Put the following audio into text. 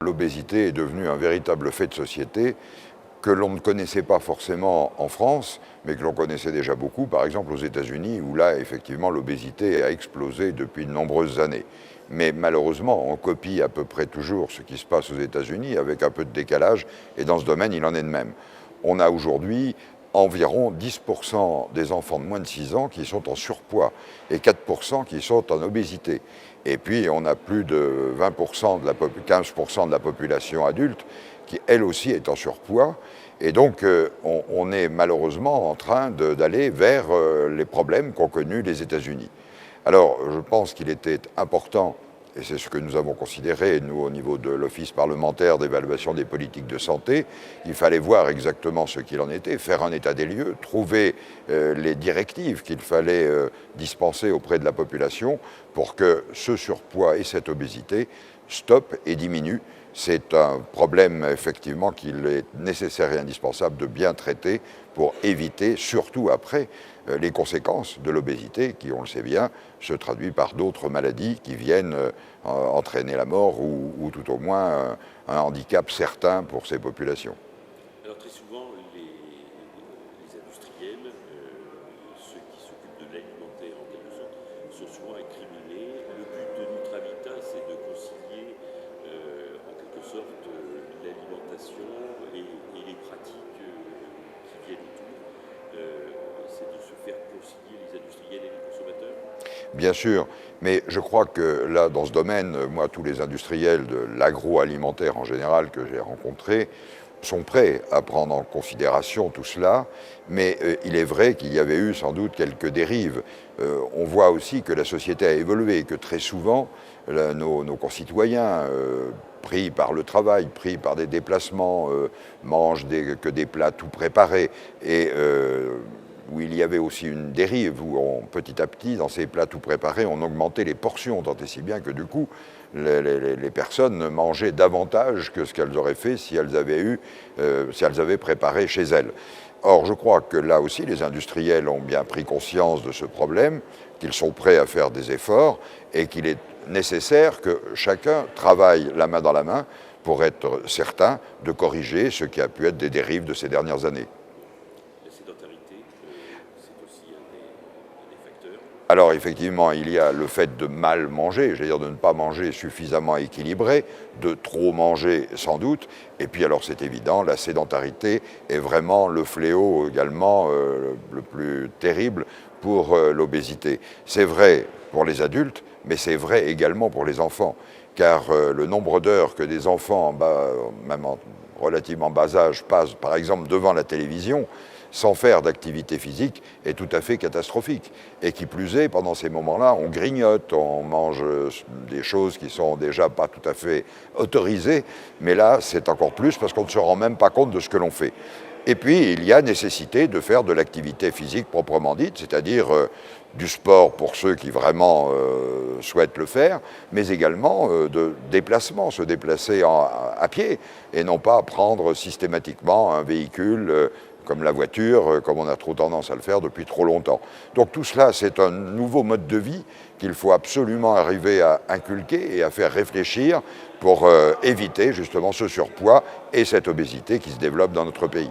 L'obésité est devenue un véritable fait de société que l'on ne connaissait pas forcément en France, mais que l'on connaissait déjà beaucoup, par exemple aux États-Unis, où là, effectivement, l'obésité a explosé depuis de nombreuses années. Mais malheureusement, on copie à peu près toujours ce qui se passe aux États-Unis, avec un peu de décalage, et dans ce domaine, il en est de même. On a aujourd'hui environ 10% des enfants de moins de 6 ans qui sont en surpoids, et 4% qui sont en obésité. Et puis, on a plus de 20% 15% de la population adulte qui, elle aussi, est en surpoids. Et donc, on est malheureusement en train d'aller vers les problèmes qu'ont connus les États-Unis. Alors, je pense qu'il était important, et c'est ce que nous avons considéré, nous, au niveau de l'Office parlementaire d'évaluation des politiques de santé, il fallait voir exactement ce qu'il en était, faire un état des lieux, trouver les directives qu'il fallait dispenser auprès de la population pour que ce surpoids et cette obésité stoppent et diminuent. C'est un problème, effectivement, qu'il est nécessaire et indispensable de bien traiter pour éviter, surtout après, les conséquences de l'obésité, qui, on le sait bien, se traduit par d'autres maladies qui viennent entraîner la mort ou tout au moins un handicap certain pour ces populations. Alors très souvent, les industriels, ceux qui s'occupent de l'alimentaire en quelque sorte, sont souvent incriminés. Le but de Nutravita, c'est de concilier en quelque sorte l'alimentation et les pratiques qui viennent autour. C'est de se faire concilier les industriels et les consommateurs. Bien sûr, mais je crois que là, dans ce domaine, moi, tous les industriels de l'agroalimentaire en général que j'ai rencontrés sont prêts à prendre en considération tout cela, mais il est vrai qu'il y avait eu sans doute quelques dérives. On voit aussi que la société a évolué, que très souvent, nos concitoyens, pris par le travail, pris par des déplacements, mangent que des plats tout préparés, et où il y avait aussi une dérive, où petit à petit, dans ces plats tout préparés, on augmentait les portions, tant et si bien que du coup, les personnes mangeaient davantage que ce qu'elles auraient fait si elles avaient préparé chez elles. Or, je crois que là aussi, les industriels ont bien pris conscience de ce problème, qu'ils sont prêts à faire des efforts et qu'il est nécessaire que chacun travaille la main dans la main pour être certain de corriger ce qui a pu être des dérives de ces dernières années. La sédentarité, c'est aussi un des facteurs. Alors effectivement, il y a le fait de mal manger, c'est-à-dire de ne pas manger suffisamment équilibré, de trop manger sans doute, et puis alors c'est évident, la sédentarité est vraiment le fléau également le plus terrible pour l'obésité. C'est vrai pour les adultes, mais c'est vrai également pour les enfants, car le nombre d'heures que des enfants, même en relativement bas âge, passent par exemple devant la télévision, sans faire d'activité physique, est tout à fait catastrophique. Et qui plus est, pendant ces moments-là, on grignote, on mange des choses qui sont déjà pas tout à fait autorisées, mais là, c'est encore plus parce qu'on ne se rend même pas compte de ce que l'on fait. Et puis, il y a nécessité de faire de l'activité physique proprement dite, c'est-à-dire du sport pour ceux qui vraiment souhaitent le faire, mais également de déplacement, se déplacer à pied, et non pas prendre systématiquement un véhicule comme la voiture, comme on a trop tendance à le faire depuis trop longtemps. Donc tout cela, c'est un nouveau mode de vie qu'il faut absolument arriver à inculquer et à faire réfléchir pour éviter justement ce surpoids et cette obésité qui se développe dans notre pays.